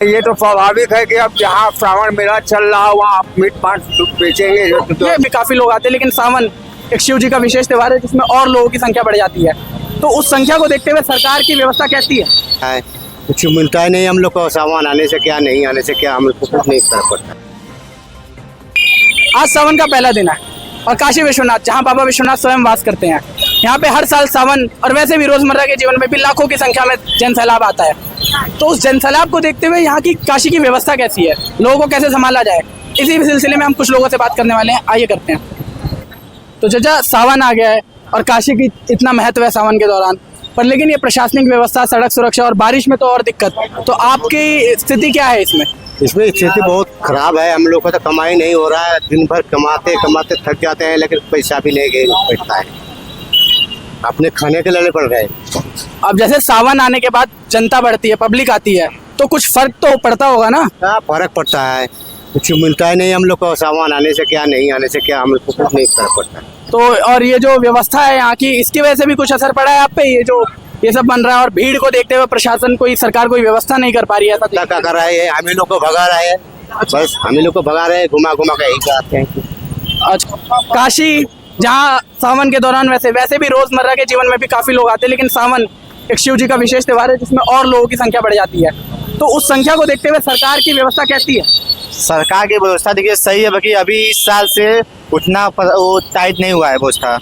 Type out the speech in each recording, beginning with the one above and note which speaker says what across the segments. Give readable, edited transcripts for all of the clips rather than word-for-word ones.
Speaker 1: ये तो स्वाभाविक है कि अब जहाँ श्रावण मेला चल रहा है वहाँ आप मीट मांस बेचेंगे।
Speaker 2: ये भी काफी लोग आते हैं, लेकिन सावन एक शिव जी का विशेष त्योहार है जिसमें और लोगों की संख्या बढ़ जाती है। तो उस संख्या को देखते हुए सरकार की व्यवस्था कैसी है?
Speaker 3: कुछ मिलता ही नहीं हम लोग को, सामान आने से क्या नहीं आने से क्या, हम लोग को कुछ नहीं फर्क पड़ता।
Speaker 2: आज सावन का पहला दिन है और काशी विश्वनाथ, जहां बाबा विश्वनाथ स्वयं वास करते हैं, यहाँ पे हर साल सावन और वैसे भी रोजमर्रा के जीवन में भी लाखों की संख्या में जन सैलाब आता है। तो उस जन सैलाब को देखते हुए यहाँ की काशी की व्यवस्था कैसी है, लोगों को कैसे संभाला जाए, इसी सिलसिले में हम कुछ लोगों से बात करने वाले हैं। आइए करते हैं। तो चाचा, सावन आ गया है और काशी की इतना महत्व है सावन के दौरान, पर लेकिन ये प्रशासनिक व्यवस्था, सड़क सुरक्षा और बारिश में तो और दिक्कत। तो आपकी स्थिति क्या है इसमें?
Speaker 3: इसमें स्थिति बहुत खराब है। हम लोग को तो कमाई नहीं हो रहा है, दिन भर कमाते कमाते थक जाते हैं, लेकिन पैसा भी नहीं बैठता है, अपने खाने के लिए पड़ रहे हैं।
Speaker 2: अब जैसे सावन आने के बाद जनता बढ़ती है, पब्लिक आती है, तो कुछ फर्क तो पड़ता होगा ना?
Speaker 3: क्या फर्क पड़ता है, कुछ मिलता ही नहीं हम लोग को, सामान आने से क्या नहीं आने से क्या, हम लोग को कुछ नहीं फर्क पड़ता।
Speaker 2: तो और ये जो व्यवस्था है यहाँ की, इसकी वजह से भी कुछ असर पड़ा है आप पे? ये सब बन रहा है और भीड़ को देखते हुए प्रशासन सरकार कोई व्यवस्था नहीं कर पा रही है,
Speaker 3: क्या कर रहा है, हम ही लोग को भगा रहा है, बस हम ही लोग को भगा रहे हैं, घुमा घुमा के यही कराते हैं।
Speaker 2: अच्छा, काशी जहाँ सावन के दौरान वैसे भी रोजमर्रा के जीवन में भी काफी लोग आते हैं, लेकिन सावन एक शिव जी का विशेष त्योहार है जिसमें और लोगों की संख्या बढ़ जाती है। तो उस संख्या को देखते हुए सरकार की व्यवस्था कैसी है?
Speaker 4: सरकार की व्यवस्था देखिए सही है, बाकी अभी इस साल से उतना वो टाइट नहीं हुआ है, व्यवस्था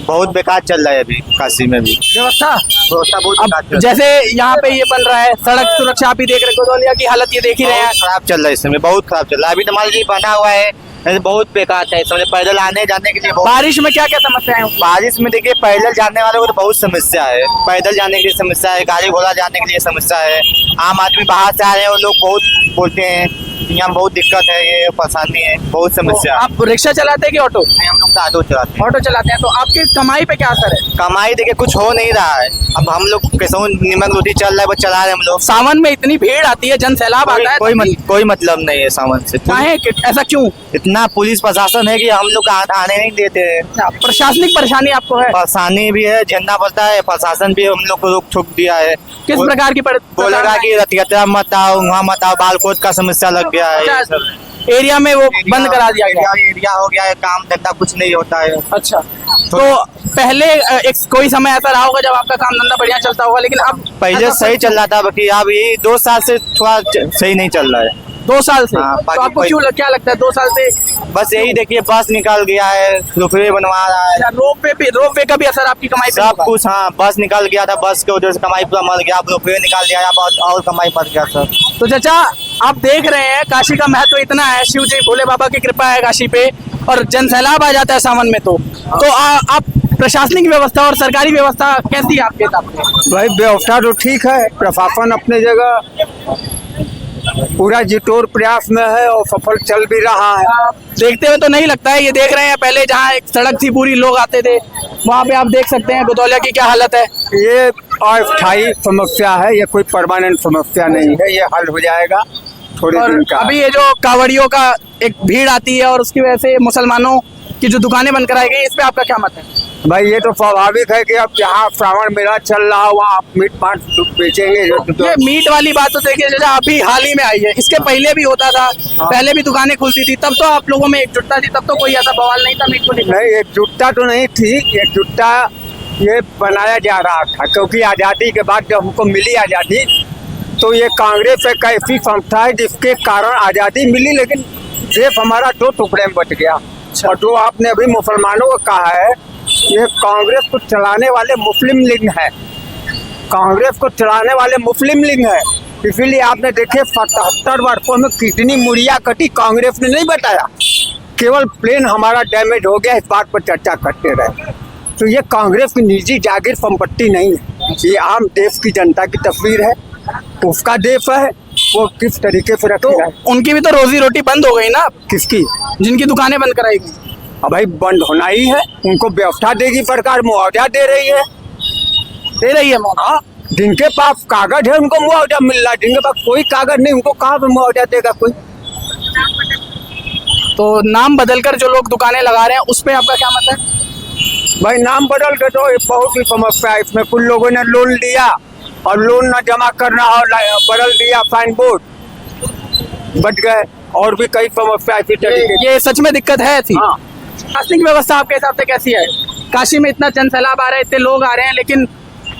Speaker 4: बहुत बेकार चल रहा है अभी काशी में भी
Speaker 2: व्यवस्था
Speaker 4: बहुत बेकार चल रहा है।
Speaker 2: जैसे यहाँ पे ये बन रहा है, सड़क सुरक्षा आप ही देख रहे हो, गोदौलिया की हालत ये देख ही रहे हैं,
Speaker 4: खराब चल रहा है, इस समय बहुत खराब चल रहा है। अभी तो मान लीजिए बना हुआ है, बहुत बेकार है, समझे पैदल आने जाने के लिए
Speaker 2: बारिश में क्या क्या समस्या है?
Speaker 4: बारिश में देखिए पैदल जाने वालों को तो बहुत समस्या है, पैदल जाने के लिए समस्या है, गाड़ी घोड़ा जाने के लिए समस्या है, आम आदमी बाहर से आ रहे हैं वो लोग बहुत बोलते हैं यहाँ बहुत दिक्कत है, ये परेशानी है, बहुत समस्या।
Speaker 2: आप रिक्शा चलाते हैं कि ऑटो?
Speaker 4: हम लोग तो ऑटो चलाते हैं।
Speaker 2: ऑटो चलाते हैं, तो आपकी कमाई पे क्या असर है?
Speaker 4: कमाई देखिए कुछ हो नहीं रहा है, अब हम लोग कैसे नीमक रोटी चल रहा है वो चला रहे हैं हम लोग।
Speaker 2: सावन में इतनी भीड़ आती है, जन सैलाब आता है,
Speaker 4: कोई मतलब नहीं है सावन से।
Speaker 2: ऐसा क्यों?
Speaker 4: इतना पुलिस प्रशासन है कि हम लोग आने नहीं देते हैं।
Speaker 2: प्रशासनिक परेशानी आपको है?
Speaker 4: परेशानी भी है, झंडा पड़ता है, प्रशासन भी हम लोग को रोक ठोक दिया है।
Speaker 2: किस प्रकार की
Speaker 4: बोलेगा कि रथ यात्रा मत आओ, वहाँ मत आओ, बालकोट का समस्या लग गया है,
Speaker 2: एरिया में वो बंद करा दिया गया,
Speaker 4: एरिया हो गया है, काम धंधा कुछ नहीं होता है।
Speaker 2: अच्छा, तो पहले एक कोई समय ऐसा रहा होगा जब आपका काम धंधा बढ़िया चलता होगा, लेकिन अब
Speaker 4: पहले सही चल रहा था, बाकी अब ये 2 साल से थोड़ा सही नहीं चल रहा है।
Speaker 2: 2 साल से?
Speaker 4: हाँ,
Speaker 2: तो आपको क्या लगता है 2 साल से?
Speaker 4: बस यही देखिए, बस निकाल गया है, रोपवे बनवा रहा है,
Speaker 2: रोपवे का भी असर आपकी कमाई पे
Speaker 4: सब कुछ। हाँ, बस निकाल गया था, बस के वजह से कमाई पूरा मर गया, अब रोपवे निकाल दिया, अब और कमाई मर गया सर।
Speaker 2: तो चाचा, आप देख रहे हैं काशी का महत्व इतना है, शिव जी भोले बाबा की कृपा है काशी पे, और जन सैलाब आ जाता है सावन में, तो आप प्रशासनिक व्यवस्था और सरकारी व्यवस्था कैसी है आपके हिसाब से?
Speaker 1: भाई व्यवस्था तो ठीक है, प्रशासन अपने जगह पूरा जितोर प्रयास में है और सफल चल भी रहा है।
Speaker 2: देखते हुए तो नहीं लगता है, ये देख रहे हैं पहले जहाँ एक सड़क थी पूरी लोग आते थे, वहाँ पे आप देख सकते हैं गोदौलिया की क्या हालत है।
Speaker 1: ये अस्थायी समस्या है, ये कोई परमानेंट समस्या नहीं है, ये हल हो जाएगा थोड़े दिन का।
Speaker 2: अभी ये जो कांवड़ियों का एक भीड़ आती है और उसकी वजह से मुसलमानों की जो दुकानें बंद कराई गई, इस पे आपका क्या मत है?
Speaker 1: भाई ये तो स्वाभाविक है कि अब जहाँ श्रावण मेला चल रहा है वहाँ आप मीट मांस बेचेंगे।
Speaker 2: ये मीट वाली बात तो देखिए चाचा अभी हाल ही में आई है, इसके पहले भी होता था, पहले भी दुकानें खुलती थी, तब तो आप लोगों में एकजुटता थी, तब तो कोई ऐसा बवाल नहीं था मीट को लेकर।
Speaker 1: नहीं, एकजुटता तो नहीं थी, एकजुटता ये बनाया जा रहा था, क्योंकि आज़ादी के बाद जब हमको मिली आज़ादी, तो ये कांग्रेस एक ऐसी संस्था है जिसके कारण आज़ादी मिली, लेकिन देश हमारा 2 टुकड़े में बट गया। और जो आपने अभी मुसलमानों को कहा है, ये कांग्रेस को चलाने वाले मुस्लिम लीग है, कांग्रेस को चलाने वाले मुस्लिम लीग है, इसीलिए आपने देखे 77 वर्षों में कितनी मुड़िया कटी, कांग्रेस ने नहीं बताया, केवल प्लेन हमारा डैमेज हो गया, इस बात पर चर्चा करते रहे। तो ये कांग्रेस की निजी जागीर संपत्ति नहीं है, ये आम देश की जनता की तस्वीर है, उसका देश है, वो किस तरीके से रख रहा है।
Speaker 2: उनकी भी तो रोजी रोटी बंद हो गई ना?
Speaker 1: किसकी?
Speaker 2: जिनकी दुकानें बंद कराई गई।
Speaker 1: अब भाई बंद होना ही है, उनको व्यवस्था देगी सरकार, मुआवजा दे रही है
Speaker 2: हाँ,
Speaker 1: जिनके पास कागज है उनको मुआवजा मिल रहा है, जिनके पास कोई कागज नहीं उनको कहाँ पे मुआवजा देगा कोई?
Speaker 2: तो नाम बदलकर जो लोग दुकानें लगा रहे हैं उस पे आपका क्या मत है?
Speaker 1: भाई नाम बदल के तो बहुत ही समस्या है, इसमें कुछ लोगों ने लोन लिया और लोन न जमा करना और बदल दिया साइन बोर्ड, बढ़ गए और भी कई समस्या इसी तरीके की।
Speaker 2: ये सच में दिक्कत है ऐसी।
Speaker 1: हाँ।
Speaker 2: प्रशासनिक व्यवस्था आपके हिसाब से कैसी है? काशी में इतना जन सैलाब आ रहा है, इतने लोग आ रहे हैं, लेकिन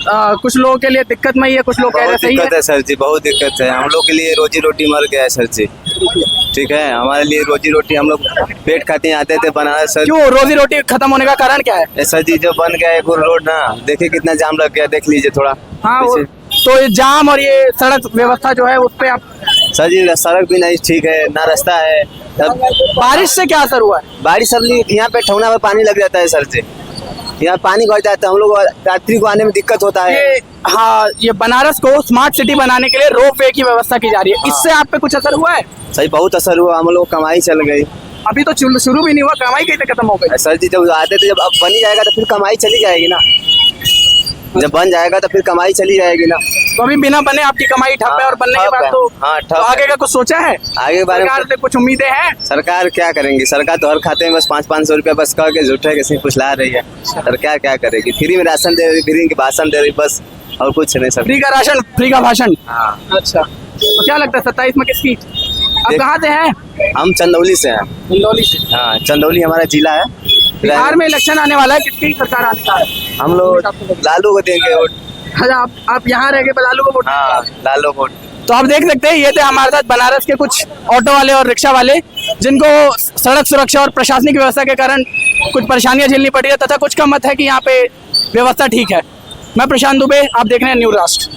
Speaker 2: कुछ लोगों के लिए दिक्कतमयी है, कुछ लोग कह रहे हैं
Speaker 5: बहुत
Speaker 2: सही
Speaker 5: दिक्कत
Speaker 2: है।
Speaker 5: है सर जी, बहुत दिक्कत है। हम लोग के लिए रोजी रोटी मर गया है सर जी। ठीक है, हमारे लिए रोजी रोटी, हम लोग पेट खाते आते थे बनारस सर।
Speaker 2: क्यों रोजी रोटी खत्म होने का कारण क्या है?
Speaker 5: सर जी जो बन गया है एक रोड ना, देखिए कितना जाम लग गया, देख लीजिए थोड़ा।
Speaker 2: हाँ वो
Speaker 5: पीछे।
Speaker 2: तो ये जाम और ये सड़क व्यवस्था जो है उस पे आप
Speaker 5: सर जी सड़क भी नहीं ठीक है, ना रास्ता है। अब
Speaker 2: बारिश से क्या असर हुआ है?
Speaker 5: बारिश सर जी यहाँ पे ठौना में पानी लग जाता है सर जी, यहाँ पानी भर जाता है, हम लोग यात्री को आने में दिक्कत होता है।
Speaker 2: ये हाँ, ये बनारस को स्मार्ट सिटी बनाने के लिए रोप वे की व्यवस्था की जा रही है, इससे आप पे कुछ असर हुआ है?
Speaker 5: सही बहुत असर हुआ, हम लोग कमाई चल गई।
Speaker 2: अभी तो शुरू भी नहीं हुआ, कमाई कैसे खत्म हो गई?
Speaker 5: सर जी जब आते थे, जब अब बन ही जाएगा तो फिर कमाई चली जाएगी ना, जब बन जाएगा तो फिर कमाई चली जाएगी ना।
Speaker 2: तो अभी बिना बने आपकी कमाई ठप है और बनने के
Speaker 5: ठप
Speaker 2: बाद
Speaker 5: है।
Speaker 2: तो
Speaker 5: हाँ, ठप
Speaker 2: तो
Speaker 5: है।
Speaker 2: आगे का कुछ सोचा है?
Speaker 5: आगे के बारे में
Speaker 2: सरकार से कुछ उम्मीदें हैं?
Speaker 5: सरकार क्या करेंगी? सरकार तो हर खाते में बस 500-500 रुपया बस कह के झूठे किसी कुछ ला रही है। सरकार क्या करेगी? फ्री में राशन दे रही, फ्री के भाषण दे रही, बस और कुछ नहीं सर।
Speaker 2: फ्री का राशन, फ्री का भाषण।
Speaker 5: हाँ।
Speaker 2: अच्छा, तो क्या लगता है 27 में किसकी? आप
Speaker 5: देख-
Speaker 2: कहाँ से हैं?
Speaker 5: हम चंदौली से हैं।
Speaker 2: इंदौली से।
Speaker 5: हाँ, चंदौली हमारा जिला है।
Speaker 2: बिहार में इलेक्शन आने वाला है, किसकी सरकार आने का है?
Speaker 5: हम लोग लालू को देंगे वोट।
Speaker 2: अच्छा, आप यहाँ रह के लालू को वोट देंगे?
Speaker 5: हाँ, लालू वोट।
Speaker 2: तो आप देख सकते हैं, ये थे हमारे साथ बनारस के कुछ ऑटो वाले और रिक्शा वाले, जिनको सड़क सुरक्षा और प्रशासनिक व्यवस्था के कारण कुछ परेशानियां झेलनी पड़ी है, तथा कुछ का मत है कि यहाँ पे व्यवस्था ठीक है। मैं प्रशांत दुबे, आप देख रहे हैं न्यू राष्ट्र।